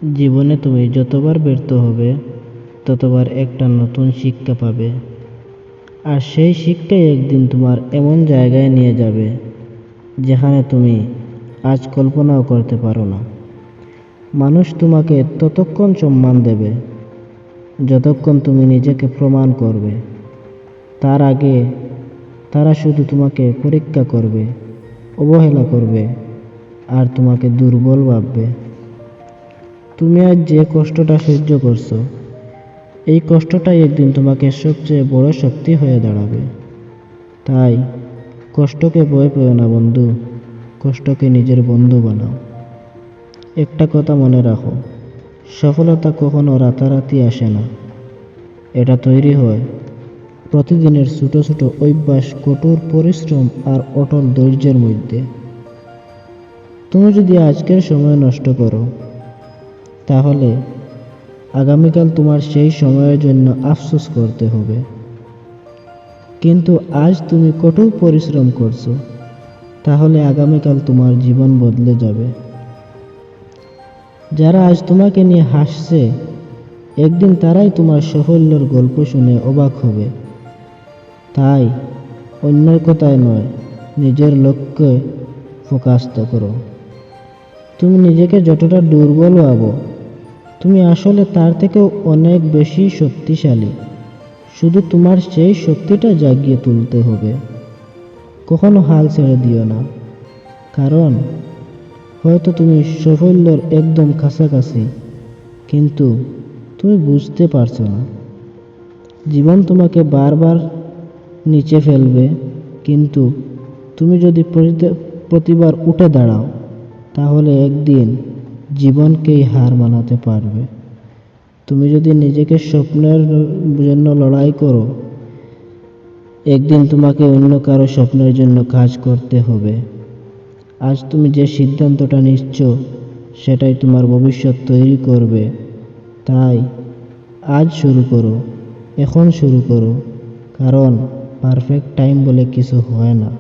জীবনে তুমি যতবার ব্যর্থ হবে ততবার একটা নতুন শিক্ষা পাবে। আর সেই শিক্ষাই একদিন তোমার এমন জায়গায় নিয়ে যাবে যেখানে তুমি আজ কল্পনাও করতে পারো না। মানুষ তোমাকে ততক্ষণ সম্মান দেবে যতক্ষণ তুমি নিজেকে প্রমাণ করবে। তার আগে তারা শুধু তোমাকে পরীক্ষা করবে, অবহেলা করবে আর তোমাকে দুর্বল ভাববে। তুমি আজ যে কষ্টটা সহ্য করছো, এই কষ্টটাই একদিন তোমাকে সবচেয়ে বড় শক্তি হয়ে দাঁড়াবে। তাই কষ্টকে ভয় পেও না বন্ধু, কষ্টকে নিজের বন্ধু বানাও। একটা কথা মনে রাখো, সফলতা কখনো রাতারাতি আসে না। এটা তৈরি হয় প্রতিদিনের ছোট ছোট অভ্যাস, কঠোর পরিশ্রম আর অটল ধৈর্যের মধ্যে। তুমি যদি আজকের সময় নষ্ট করো, তাহলে আগামীকাল তোমার সেই সময়ের জন্য আফসোস করতে হবে। কিন্তু আজ তুমি কঠোর পরিশ্রম করছো, তাহলে আগামীকাল তোমার জীবন বদলে যাবে। যারা আজ তোমাকে নিয়ে হাসছে, একদিন তারাই তোমার সাফল্যের গল্প শুনে অবাক হবে। তাই অন্যের কথায় নয়, নিজের লক্ষ্যে ফোকাস করো। তুমি নিজেকে যতটা দুর্বল ভাবো, তুমি আসলে তার থেকেও অনেক বেশি শক্তিশালী। শুধু তোমার সেই শক্তিটা জাগিয়ে তুলতে হবে। কখনো হাল ছেড়ে দিও না, কারণ হয়তো তুমি সাফল্যের একদম কাছাকাছি, কিন্তু তুমি বুঝতে পারছো না। জীবন তোমাকে বারবার নিচে ফেলবে, কিন্তু তুমি যদি প্রতিবার উঠে দাঁড়াও, তাহলে একদিন জীবনকেই হার মানাতে পারবে। তুমি যদি নিজেকে স্বপ্নের জন্য লড়াই করো, একদিন তোমাকে অন্য কারো স্বপ্নের জন্য কাজ করতে হবে। আজ তুমি যে সিদ্ধান্তটা নিচ্ছ, সেটাই তোমার ভবিষ্যৎ তৈরি করবে। তাই আজ শুরু করো, এখন শুরু করো, কারণ পারফেক্ট টাইম বলে কিছু হয় না।